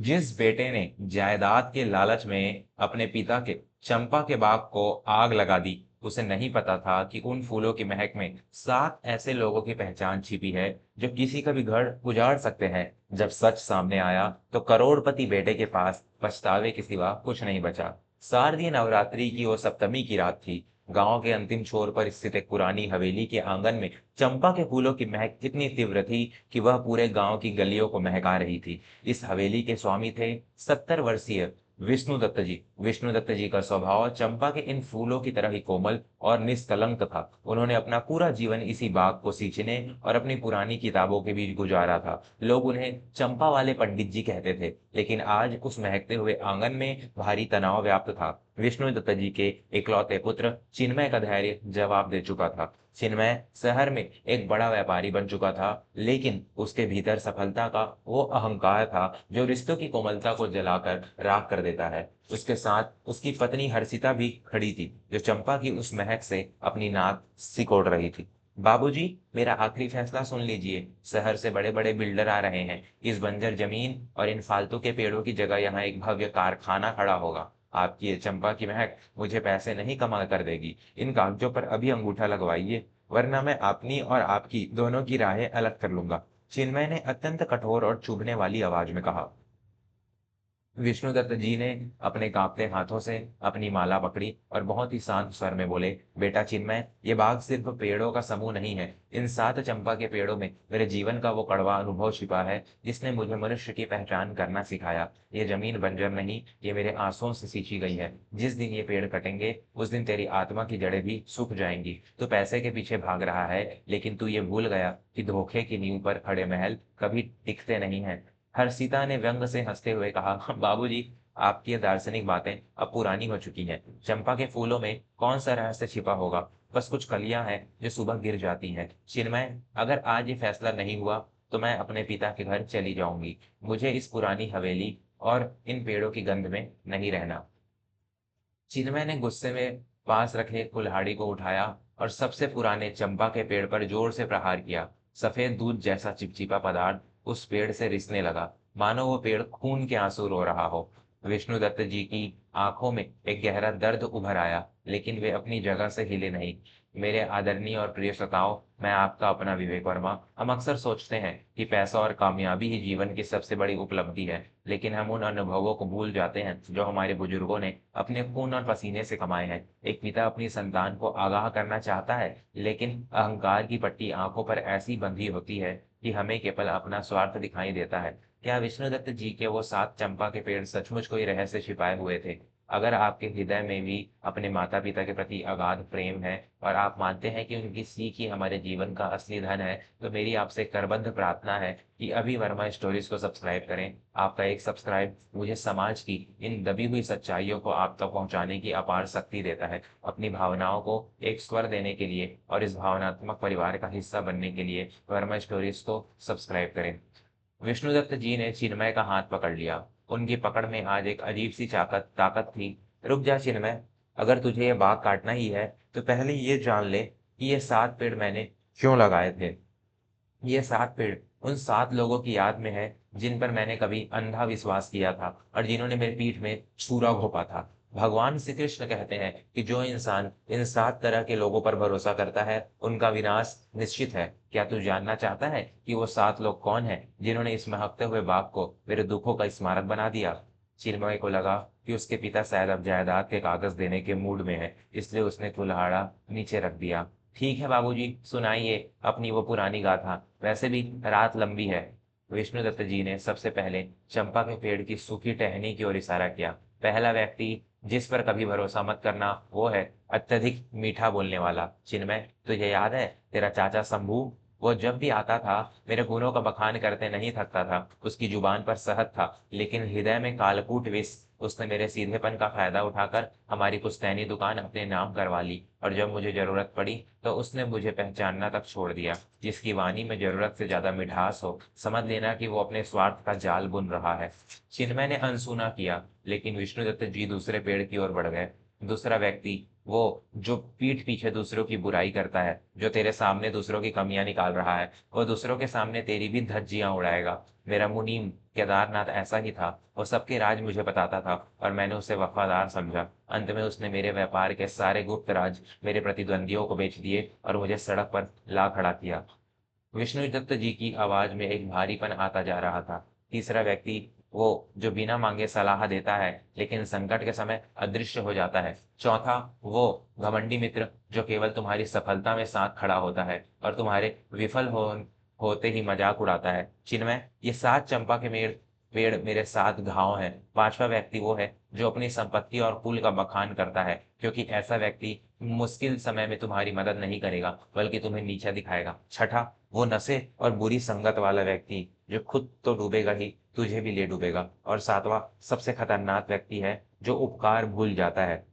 जिस बेटे ने जायदाद के लालच में अपने पिता के चंपा के बाग को आग लगा दी, उसे नहीं पता था कि उन फूलों की महक में 7 ऐसे लोगों की पहचान छिपी है, जो किसी का भी घर उजाड़ सकते हैं। जब सच सामने आया, तो करोड़पति बेटे के पास पछतावे के सिवा कुछ नहीं बचा। शारदीय नवरात्रि की वो सप्तमी की रात थी। गांव के अंतिम छोर पर स्थित एक पुरानी हवेली के आंगन में चंपा के फूलों की महक इतनी तीव्र थी कि वह पूरे गांव की गलियों को महका रही थी। इस हवेली के स्वामी थे 70 वर्षीय विष्णुदत्त जी। विष्णुदत्त जी का स्वभाव चंपा के इन फूलों की तरह ही कोमल और निष्कलंक था। उन्होंने अपना पूरा जीवन इसी बाग को सींचने और अपनी पुरानी किताबों के बीच गुजारा था। लोग उन्हें चंपा वाले पंडित जी कहते थे, लेकिन आज उस महकते हुए आंगन में भारी तनाव व्याप्त था। विष्णुदत्त जी के इकलौते पुत्र चिन्मय का धैर्य जवाब दे चुका था। चिन्मय शहर में एक बड़ा व्यापारी बन चुका था, लेकिन उसके भीतर सफलता का वो अहंकार था जो रिश्तों की कोमलता को जलाकर राख कर देता है। उसके साथ उसकी पत्नी हर्षिता भी खड़ी थी, जो चंपा की उस महक से अपनी नाक सिकोड़ रही थी। बाबूजी, मेरा आखिरी फैसला सुन लीजिए। शहर से बड़े बड़े बिल्डर आ रहे हैं। इस बंजर जमीन और इन फालतू के पेड़ों की जगह यहाँ एक भव्य कारखाना खड़ा होगा। आपकी ये चंपा की महक मुझे पैसे नहीं कमा कर देगी। इन कागजों पर अभी अंगूठा लगवाइए, वरना मैं अपनी और आपकी दोनों की राहें अलग कर लूंगा। चिन्मय ने अत्यंत कठोर और चुभने वाली आवाज में कहा। विष्णुदत्त जी ने अपने कांपते हाथों से अपनी माला पकड़ी और बहुत ही शांत स्वर में बोले, बेटा चिन्मय, ये बाग सिर्फ पेड़ों का समूह नहीं है। इन 7 चंपा के पेड़ों में मेरे जीवन का वो कड़वा अनुभव छिपा है, जिसने मुझे मनुष्य की पहचान करना सिखाया। ये जमीन बंजर नहीं, ये मेरे आंसुओं से सींची गई है। जिस दिन ये पेड़ कटेंगे, उस दिन तेरी आत्मा की जड़ें भी सूख जाएंगी। तू पैसे के पीछे भाग रहा है, लेकिन तू ये भूल गया कि धोखे की नींव पर खड़े महल कभी टिकते नहीं हैं। हर्षिता ने व्यंग से हंसते हुए कहा, बाबूजी, आपकी ये दार्शनिक बातें अब पुरानी हो चुकी हैं। चंपा के फूलों में कौन सा रहस्य छिपा होगा? बस कुछ कलियां हैं जो सुबह गिर जाती हैं। चिन्मय, अगर आज ये फैसला नहीं हुआ, तो मैं अपने पिता के घर चली जाऊंगी। मुझे इस पुरानी हवेली और इन पेड़ों की गंध में नहीं रहना। चिन्मय ने गुस्से में पास रखे कुल्हाड़ी को उठाया और सबसे पुराने चंपा के पेड़ पर जोर से प्रहार किया। सफेद दूध जैसा चिपचिपा पदार्थ उस पेड़ से रिसने लगा, मानो वो पेड़ खून के आंसू रो रहा हो। विष्णुदत्त जी की आंखों में एक गहरा दर्द उभर आया, लेकिन वे अपनी जगह से हिले नहीं। मेरे आदरणीय और प्रिय श्रोताओं, मैं आपका अपना विवेक वर्मा। हम अक्सर सोचते हैं कि पैसा और कामयाबी ही जीवन की सबसे बड़ी उपलब्धि है, लेकिन हम उन अनुभवों को भूल जाते हैं जो हमारे बुजुर्गों ने अपने खून और पसीने से कमाए हैं। एक पिता अपनी संतान को आगाह करना चाहता है, लेकिन अहंकार की पट्टी आंखों पर ऐसी बंधी होती है कि हमें केवल अपना स्वार्थ दिखाई देता है। क्या विष्णुदत्त जी के वो 7 चंपा के पेड़ सचमुच कोई रहस्य छिपाए हुए थे? अगर आपके हृदय में भी अपने माता पिता के प्रति अगाध प्रेम है और आप मानते हैं कि उनकी सीख ही हमारे जीवन का असली धन है, तो मेरी आपसे करबद्ध प्रार्थना है कि अभी वर्मा स्टोरीज को सब्सक्राइब करें। आपका एक सब्सक्राइब मुझे समाज की इन दबी हुई सच्चाइयों को आप तक पहुंचाने की अपार शक्ति देता है। अपनी भावनाओं को एक स्वर देने के लिए और इस भावनात्मक परिवार का हिस्सा बनने के लिए वर्मा स्टोरीज को सब्सक्राइब करें। विष्णुदत्त जी ने चिन्मय का हाथ पकड़ लिया। उनकी पकड़ में आज एक अजीब सी ताकत ताकत थी। रुक जा चिन्मय, अगर तुझे ये बाग काटना ही है, तो पहले ये जान ले कि ये 7 पेड़ मैंने क्यों लगाए थे। ये 7 पेड़ उन 7 लोगों की याद में है, जिन पर मैंने कभी अंधा विश्वास किया था और जिन्होंने मेरी पीठ में छुरा घोंपा था। भगवान श्री कृष्ण कहते हैं कि जो इंसान इन 7 तरह के लोगों पर भरोसा करता है, उनका विनाश निश्चित है। क्या तू जानना चाहता है कि वो 7 लोग कौन हैं, जिन्होंने इस महकते हुए बाग को मेरे दुखों का स्मारक बना दिया? चिन्मय को लगा कि उसके पिता शायद अब जायदाद के कागज देने के मूड में है, इसलिए उसने कुल्हाड़ा नीचे रख दिया। ठीक है बाबूजी, सुनाइए अपनी वो पुरानी गाथा। वैसे भी रात लंबी है। विष्णुदत्त जी ने सबसे पहले चंपा के पेड़ की सूखी टहनी की ओर इशारा किया। पहला व्यक्ति जिस पर कभी भरोसा मत करना, वो है अत्यधिक मीठा बोलने वाला। चिन्मय, तुझे याद है तेरा चाचा शंभू? वो जब भी आता था, मेरे गुणों का बखान करते नहीं थकता था। उसकी जुबान पर शहद था, लेकिन हृदय में कालकूट विष। उसने मेरे सीधेपन का फायदा उठाकर हमारी पुश्तैनी दुकान अपने नाम करवा ली, और जब मुझे जरूरत पड़ी, तो उसने मुझे पहचानना तक छोड़ दिया। जिसकी वाणी में जरूरत से ज्यादा मिठास हो, समझ लेना कि वो अपने स्वार्थ का जाल बुन रहा है। चिन्मय ने अनसुना किया, लेकिन विष्णुदत्त जी दूसरे पेड़ की ओर बढ़ गए। दूसरा व्यक्ति वो जो पीठ पीछे दूसरों की बुराई करता है, जो तेरे सामने दूसरों की कमियाँ निकाल रहा है, वो दूसरों के सामने तेरी भी धज्जियाँ उड़ाएगा। मेरा मुनीम केदारनाथ ऐसा ही था, वो सबके राज मुझे बताता था और मैंने उसे वफ़ादार समझा। अंत में उसने मेरे व्यापार के सारे गुप्त राज मेरे प्रतिद्वंदियों को बेच दिए और मुझे सड़क पर ला खड़ा किया। विष्णुदत्त जी की आवाज में एक भारीपन आता जा रहा था। तीसरा व्यक्ति वो जो बिना मांगे सलाह देता है लेकिन संकट के समय अदृश्य हो जाता है। चौथा वो घमंडी मित्र जो केवल तुम्हारी सफलता में साथ खड़ा होता है और तुम्हारे विफल होते ही मजाक उड़ाता है। चिन्मय, ये 7 चंपा के पेड़ मेरे 7 घाव हैं। पांचवा व्यक्ति वो है जो अपनी संपत्ति और कुल का बखान करता है, क्योंकि ऐसा व्यक्ति मुश्किल समय में तुम्हारी मदद नहीं करेगा बल्कि तुम्हें नीचा दिखाएगा। छठा वो नशे और बुरी संगत वाला व्यक्ति जो खुद तो डूबेगा ही, तुझे भी ले डूबेगा। और सातवां सबसे खतरनाक व्यक्ति है जो उपकार भूल जाता है।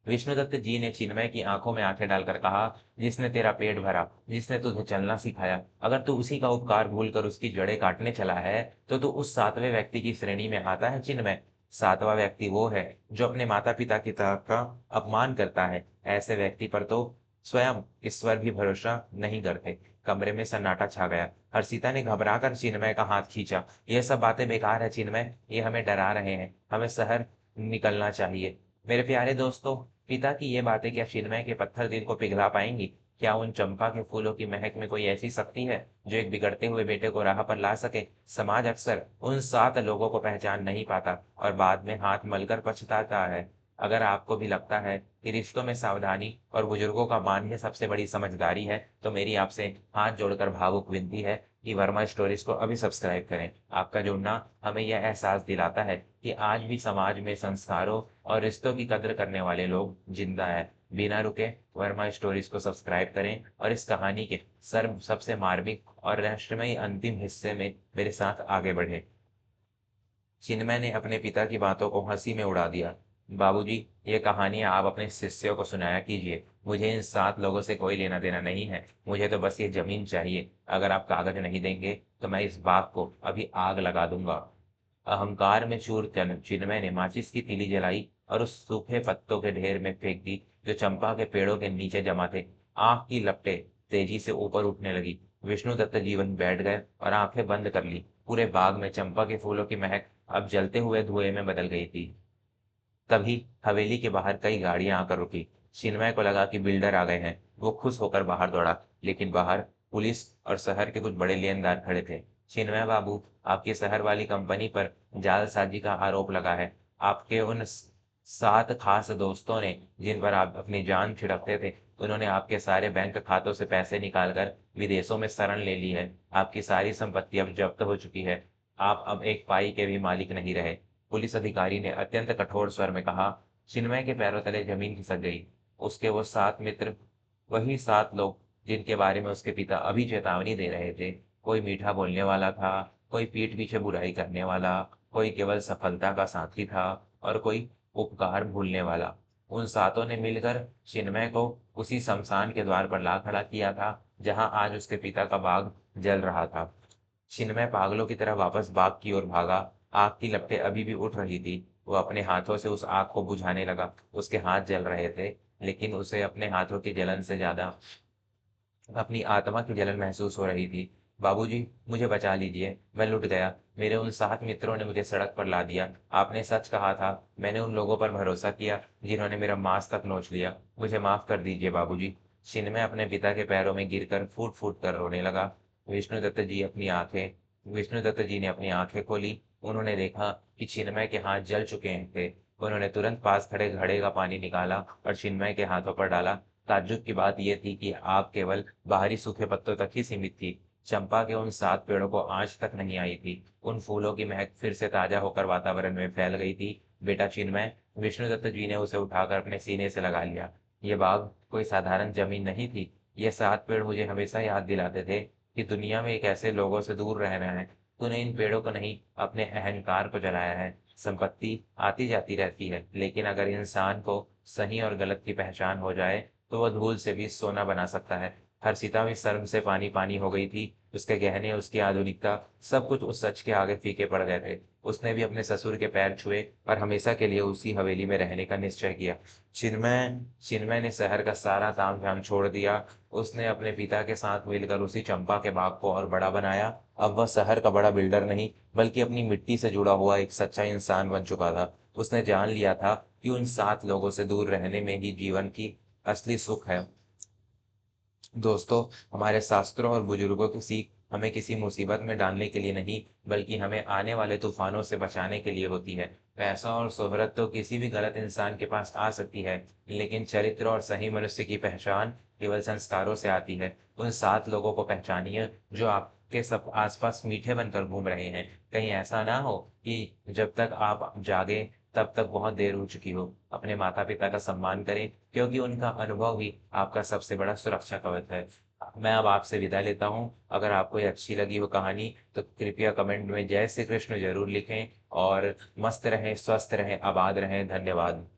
विष्णुदत्त जी ने चिन्मय की आंखों में आंखें डालकर कहा, जिसने तेरा पेट भरा, जिसने तुझे चलना सिखाया, अगर तू उसी का उपकार भूलकर उसकी जड़ें काटने चला है तो तू उस 7वें व्यक्ति की श्रेणी में आता है। चिन्मय, 7वां व्यक्ति वो है जो अपने माता पिता की तरह का अपमान करता है। ऐसे व्यक्ति पर तो स्वयं ईश्वर भी भरोसा नहीं करते। कमरे में सन्नाटा छा गया। हर्षिता ने घबराकर चिन्मय का हाथ खींचा। ये सब बातें बेकार है चिन्मय, ये हमें डरा रहे हैं, हमें शहर निकलना चाहिए। मेरे प्यारे दोस्तों, पिता की ये बातें क्या चिन्मय के पत्थर दिल को पिघला पाएंगी? क्या उन चंपा के फूलों की महक में कोई ऐसी शक्ति है जो एक बिगड़ते हुए बेटे को राह पर ला सके? समाज अक्सर उन 7 लोगों को पहचान नहीं पाता और बाद में हाथ मलकर पछताता है। अगर आपको भी लगता है कि रिश्तों में सावधानी और बुजुर्गों का मान ही सबसे बड़ी समझदारी है, तो मेरी आपसे हाथ जोड़कर भावुक विनती है कि वर्मा स्टोरीज को अभी सब्सक्राइब करें। आपका जुड़ना हमें यह एहसास दिलाता है कि आज भी समाज में संस्कारों और रिश्तों की कद्र करने वाले लोग जिंदा है। बिना रुके वर्मा स्टोरीज को सब्सक्राइब करें और इस कहानी के सबसे मार्मिक और रहस्यमयी अंतिम हिस्से में मेरे साथ आगे बढ़े। चिन्मय ने अपने पिता की बातों को हंसी में उड़ा दिया। बाबूजी, ये कहानी आप अपने शिष्यों को सुनाया कीजिए। मुझे इन 7 लोगों से कोई लेना देना नहीं है। मुझे तो बस ये जमीन चाहिए। अगर आप कागज नहीं देंगे तो मैं इस बाग को अभी आग लगा दूंगा। अहंकार में चूर चिन्मय ने माचिस की तीली जलाई और उस सूखे पत्तों के ढेर में फेंक दी जो चंपा के पेड़ों के नीचे जमा थे। आग की लपटें तेजी से ऊपर उठने लगी। विष्णुदत्त जी वहीं बैठ गए और आंखें बंद कर ली। पूरे बाग में चंपा के फूलों की महक अब जलते हुए धुएं में बदल गई थी। तभी हवेली के बाहर कई गाड़ियां आकर रुकी। चिन्मय को लगा कि बिल्डर आ गए हैं। वो खुश होकर बाहर दौड़ा, लेकिन बाहर पुलिस और शहर के कुछ बड़े लेनदार खड़े थे। चिन्मय बाबू, आपकी शहर वाली कंपनी पर जालसाजी का आरोप लगा है। आपके उन 7 खास दोस्तों ने जिन पर आप अपनी जान छिड़कते थे, उन्होंने आपके सारे बैंक खातों से पैसे निकालकर विदेशों में शरण ले ली है। आपकी सारी संपत्ति अब जब्त हो चुकी है। आप अब एक पाई के भी मालिक नहीं रहे। पुलिस अधिकारी ने अत्यंत कठोर स्वर में कहा। चिन्मय के पैरों तले जमीन खिसक गई। उसके वो 7 मित्र, वही 7 लोग जिनके बारे में उसके पिता अभी चेतावनी दे रहे थे। कोई मीठा बोलने वाला था, कोई पीठ पीछे बुराई करने वाला, कोई केवल सफलता का साथी था और कोई उपकार भूलने वाला। उन 7 ने मिलकर चिन्मय को उसी शमशान के द्वार पर ला खड़ा किया था जहां आज उसके पिता का बाग जल रहा था। चिन्मय पागलों की तरह वापस बाग की ओर भागा। आग की लपटें अभी भी उठ रही थी। वो अपने हाथों से उस आग को बुझाने लगा। उसके हाथ जल रहे थे, लेकिन उसे अपने हाथों की जलन से ज्यादा अपनी आत्मा की जलन महसूस हो रही थी। बाबूजी, मुझे बचा लीजिए, मैं लुट गया। मेरे उन 7 मित्रों ने मुझे सड़क पर ला दिया। आपने सच कहा था। मैंने उन लोगों पर भरोसा किया जिन्होंने मेरा मांस तक नोच लिया। मुझे माफ कर दीजिए बाबूजी। चिन्मय अपने पिता के पैरों में गिरकर फूट फूट कर रोने लगा। विष्णुदत्त जी अपनी आंखें विष्णुदत्त जी ने अपनी आंखें खोली। उन्होंने देखा कि चिन्मय के हाथ जल चुके थे। उन्होंने तुरंत पास खड़े घड़े का पानी निकाला और चिन्मय के हाथों पर डाला। ताज्जुब की बात यह थी कि आग केवल बाहरी सूखे पत्तों तक ही सीमित थी। चंपा के उन 7 पेड़ों को आंच तक नहीं आई थी। उन फूलों की महक फिर से ताजा होकर वातावरण में फैल गई थी। बेटा चिन्मय, विष्णुदत्त जी ने उसे उठाकर अपने सीने से लगा लिया। ये बाग कोई साधारण जमीन नहीं थी। ये 7 पेड़ मुझे हमेशा याद दिलाते थे कि दुनिया में एक ऐसे लोगों से दूर रहना है। तूने इन पेड़ों को नहीं, अपने अहंकार को जलाया है। संपत्ति आती जाती रहती है, लेकिन अगर इंसान को सही और गलत की पहचान हो जाए तो वह धूल से भी सोना बना सकता है। हर्षिता भी शर्म से पानी पानी हो गई थी। उसके गहने, उसकी आधुनिकता, सब कुछ उस सच के आगे फीके पड़ गए थे। उसने भी अपने ससुर के पैर छुए और हमेशा के लिए उसी हवेली में रहने का निश्चय किया। चिन्मय चिन्मय ने शहर का सारा तामझाम छोड़ दिया। उसने अपने पिता के साथ मिलकर उसी चंपा के बाग को और बड़ा बनाया। अब वह शहर का बड़ा बिल्डर नहीं, बल्कि अपनी मिट्टी से जुड़ा हुआ एक सच्चा इंसान बन चुका था। उसने जान लिया था कि उन 7 लोगों से दूर रहने में ही जीवन की असली सुख है। दोस्तों, हमारे शास्त्रों और बुजुर्गों की सीख हमें किसी मुसीबत में डालने के लिए नहीं, बल्कि हमें आने वाले तूफानों से बचाने के लिए होती है। पैसा और शोहरत तो किसी भी गलत इंसान के पास आ सकती है, लेकिन चरित्र और सही मनुष्य की पहचान केवल संस्कारों से आती है। उन 7 लोगों को पहचानिए जो आपके सब आसपास मीठे बनकर घूम रहे हैं। कहीं ऐसा ना हो कि जब तक आप जागे तब तक बहुत देर हो चुकी हो। अपने माता-पिता का सम्मान करें, क्योंकि उनका अनुभव ही आपका सबसे बड़ा सुरक्षा कवच है। मैं अब आपसे विदा लेता हूँ। अगर आपको ये अच्छी लगी हो कहानी, तो कृपया कमेंट में जय श्री कृष्ण ज़रूर लिखें और मस्त रहें, स्वस्थ रहें, आबाद रहें। धन्यवाद।